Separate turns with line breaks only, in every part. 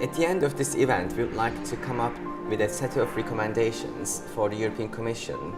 At the end of this event, we would like to come up with a set of recommendations for the European Commission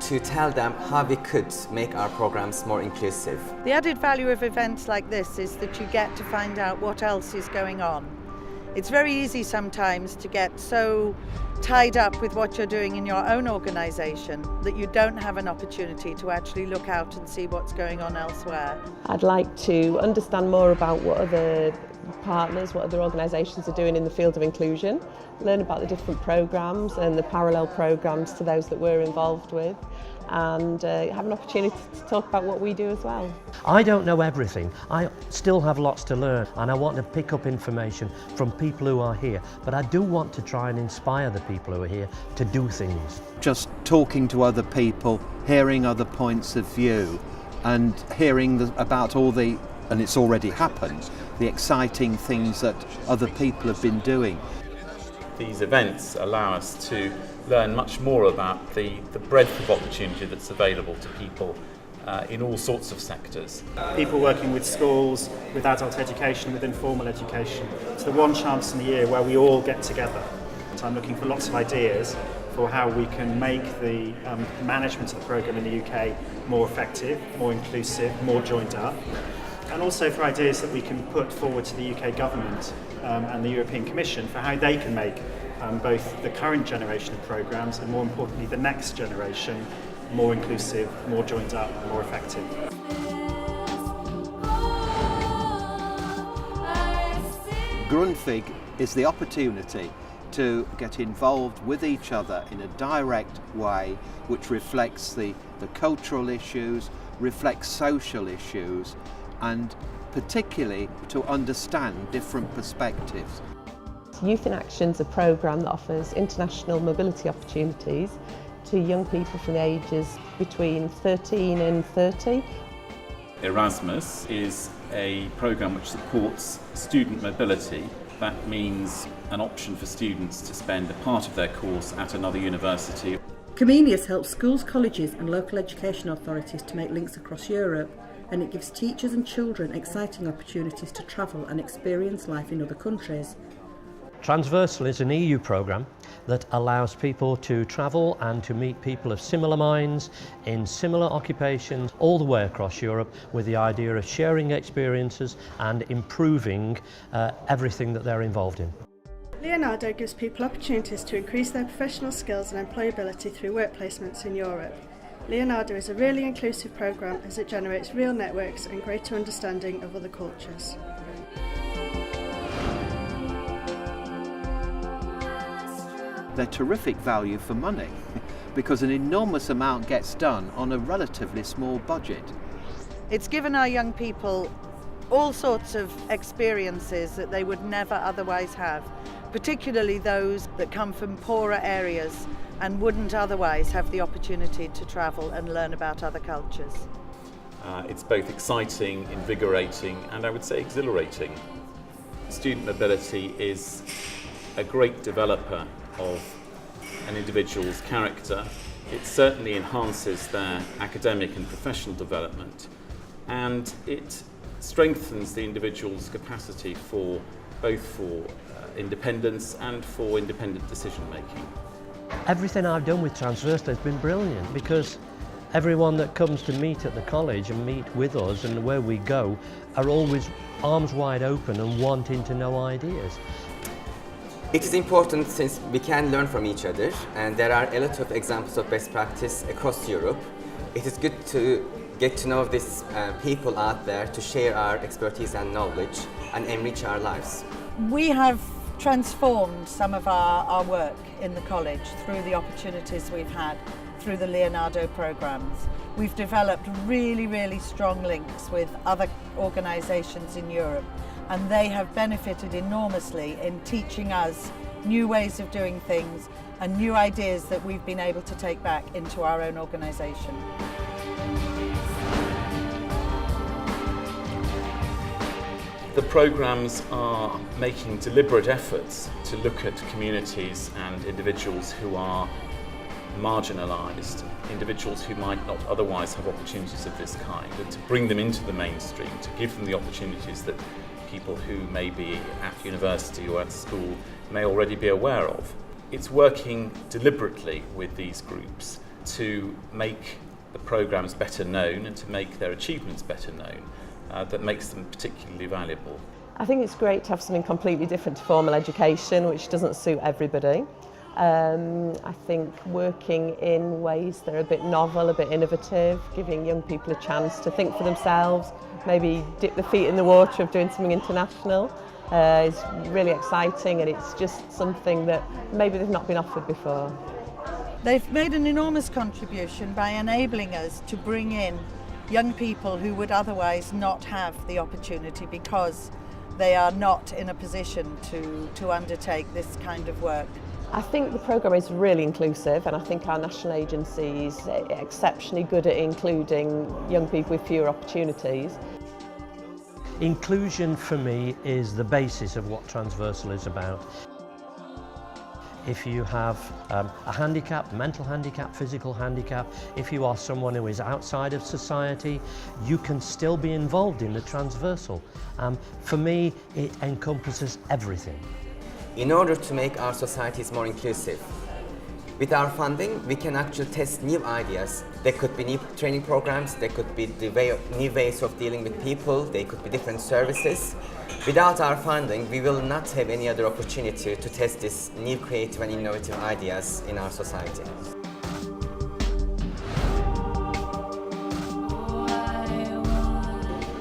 to tell them how we could make our programs more inclusive.
The added value of events like this is that you get to find out what else is going on. It's very easy sometimes to get so tied up with what you're doing in your own organisation that you don't have an opportunity to actually look out and see what's going on elsewhere.
I'd like to understand more about what other partners, what other organisations are doing in the field of inclusion, learn about the different programmes and the parallel programmes to those that we're involved with, and have an opportunity to talk about what we do as well.
I don't know everything. I still have lots to learn, and I want to pick up information from people who are here, but I do want to try and inspire the people who are here to do things.
Just talking to other people, hearing other points of view, and hearing about all the, and it's already happened, the exciting things that other people have been doing.
These events allow us to learn much more about the breadth of opportunity that's available to people in all sorts of sectors.
People working with schools, with adult education, with informal education. It's the one chance in the year where we all get together. So I'm looking for lots of ideas for how we can make the management of the programme in the UK more effective, more inclusive, more joined up. And also for ideas that we can put forward to the UK government and the European Commission for how they can make both the current generation of programmes and, more importantly, the next generation more inclusive, more joined up, and more effective.
Grundtvig is the opportunity to get involved with each other in a direct way which reflects the cultural issues, reflects social issues, and particularly to understand different perspectives.
Youth in Action is a programme that offers international mobility opportunities to young people from the ages between 13 and 30.
Erasmus is a programme which supports student mobility. That means an option for students to spend a part of their course at another university.
Comenius helps schools, colleges and local education authorities to make links across Europe, and it gives teachers and children exciting opportunities to travel and experience life in other countries.
Transversal is an EU programme that allows people to travel and to meet people of similar minds in similar occupations all the way across Europe, with the idea of sharing experiences and improving everything that they're involved in.
Leonardo gives people opportunities to increase their professional skills and employability through work placements in Europe. Leonardo is a really inclusive programme as it generates real networks and greater understanding of other cultures.
They're terrific value for money because an enormous amount gets done on a relatively small budget.
It's given our young people all sorts of experiences that they would never otherwise have, particularly those that come from poorer areas and wouldn't otherwise have the opportunity to travel and learn about other cultures.
It's both exciting, invigorating, and I would say exhilarating. Student mobility is a great developer of an individual's character. It certainly enhances their academic and professional development, and it strengthens the individual's capacity for independence and for independent decision making.
Everything I've done with Transversal has been brilliant, because everyone that comes to meet at the college and meet with us and where we go are always arms wide open and wanting to know ideas.
It is important since we can learn from each other, and there are a lot of examples of best practice across Europe. It is good to get to know these people out there to share our expertise and knowledge and enrich our lives.
We have transformed some of our work in the college through the opportunities we've had through the Leonardo programmes. We've developed really, really strong links with other organisations in Europe, and they have benefited enormously in teaching us new ways of doing things and new ideas that we've been able to take back into our own organisation.
The programmes are making deliberate efforts to look at communities and individuals who are marginalised, individuals who might not otherwise have opportunities of this kind, and to bring them into the mainstream, to give them the opportunities that people who may be at university or at school may already be aware of. It's working deliberately with these groups to make the programmes better known and to make their achievements better known that makes them particularly valuable.
I think it's great to have something completely different to formal education, which doesn't suit everybody. I think working in ways that are a bit novel, a bit innovative, giving young people a chance to think for themselves, maybe dip their feet in the water of doing something international is really exciting, and it's just something that maybe they've not been offered before.
They've made an enormous contribution by enabling us to bring in young people who would otherwise not have the opportunity because they are not in a position to undertake this kind of work.
I think the programme is really inclusive, and I think our national agency is exceptionally good at including young people with fewer opportunities.
Inclusion for me is the basis of what Transversal is about. If you have a handicap, mental handicap, physical handicap, if you are someone who is outside of society, you can still be involved in the Transversal. For me, it encompasses everything.
In order to make our societies more inclusive, with our funding, we can actually test new ideas. There could be new training programs, there could be new ways of dealing with people, there could be different services. Without our funding, we will not have any other opportunity to test these new creative and innovative ideas in our society.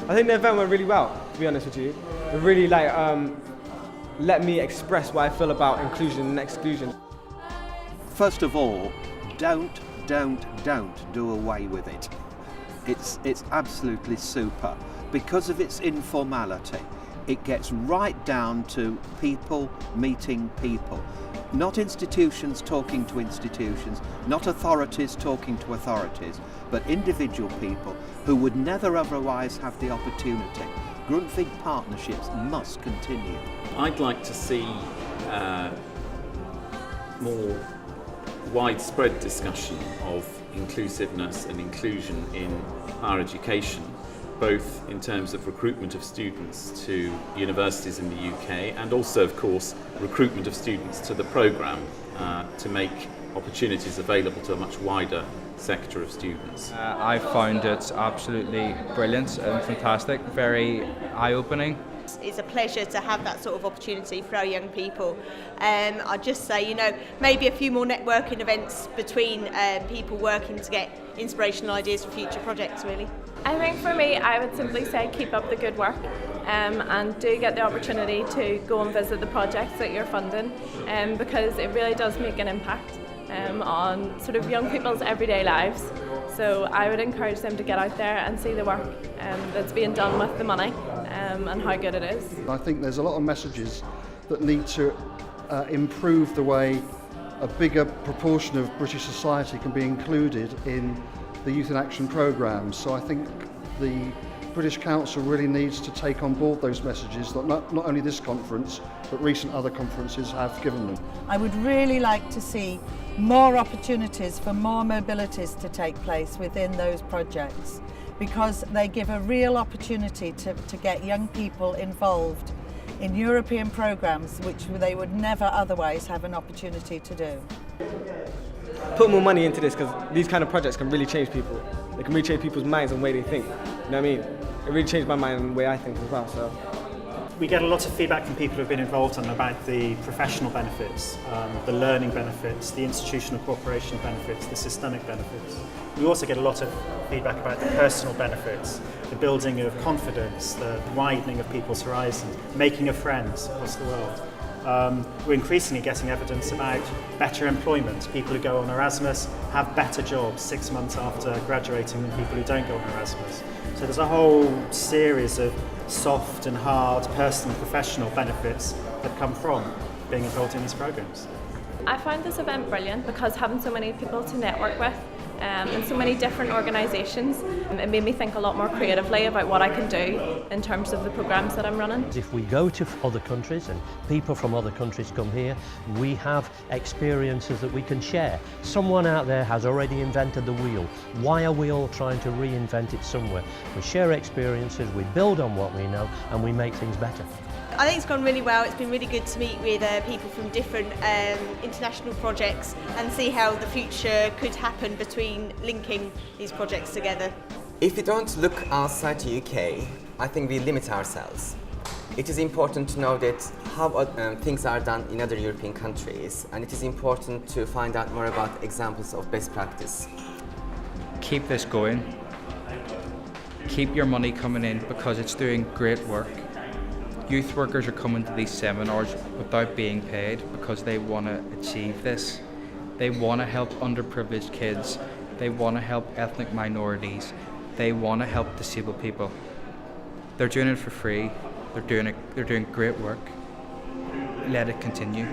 I think the event went really well, to be honest with you. It really let me express what I feel about inclusion and exclusion.
First of all, don't do away with it. It's absolutely super. Because of its informality, it gets right down to people meeting people. Not institutions talking to institutions, not authorities talking to authorities, but individual people who would never otherwise have the opportunity. Grundtvig partnerships must continue.
I'd like to see more widespread discussion of inclusiveness and inclusion in higher education, both in terms of recruitment of students to universities in the UK and also, of course, recruitment of students to the programme to make opportunities available to a much wider sector of students.
I found it absolutely brilliant and fantastic, very eye-opening.
It's a pleasure to have that sort of opportunity for our young people. I'd just say, maybe a few more networking events between people working to get inspirational ideas for future projects, really.
I think for me, I would simply say keep up the good work and do get the opportunity to go and visit the projects that you're funding because it really does make an impact on sort of young people's everyday lives. So I would encourage them to get out there and see the work that's being done with the money and how good it is.
I think there's a lot of messages that need to improve the way a bigger proportion of British society can be included in the Youth in Action programmes. So I think the British Council really needs to take on board those messages that not only this conference but recent other conferences have given them.
I would really like to see more opportunities for more mobilities to take place within those projects because they give a real opportunity to get young people involved in European programmes which they would never otherwise have an opportunity to do.
Put more money into this because these kind of projects can really change people. They can really change people's minds and the way they think. You know what I mean? It really changed my mind and the way I think as well. So.
We get a lot of feedback from people who have been involved about the professional benefits, the learning benefits, the institutional cooperation benefits, the systemic benefits. We also get a lot of feedback about the personal benefits, the building of confidence, the widening of people's horizons, making of friends across the world. We're increasingly getting evidence about better employment. People who go on Erasmus have better jobs 6 months after graduating than people who don't go on Erasmus. So there's a whole series of soft and hard personal and professional benefits that come from being involved in these programmes.
I found this event brilliant because having so many people to network with and so many different organisations. It made me think a lot more creatively about what I can do in terms of the programmes that I'm running.
If we go to other countries and people from other countries come here, we have experiences that we can share. Someone out there has already invented the wheel. Why are we all trying to reinvent it somewhere? We share experiences, we build on what we know, and we make things better.
I think it's gone really well. It's been really good to meet with people from different international projects and see how the future could happen between linking these projects together.
If we don't look outside the UK, I think we limit ourselves. It is important to know that how things are done in other European countries, and it is important to find out more about examples of best practice.
Keep this going. Keep your money coming in because it's doing great work. Youth workers are coming to these seminars without being paid because they want to achieve this. They want to help underprivileged kids. They want to help ethnic minorities. They want to help disabled people. They're doing it for free. They're doing great work. Let it continue.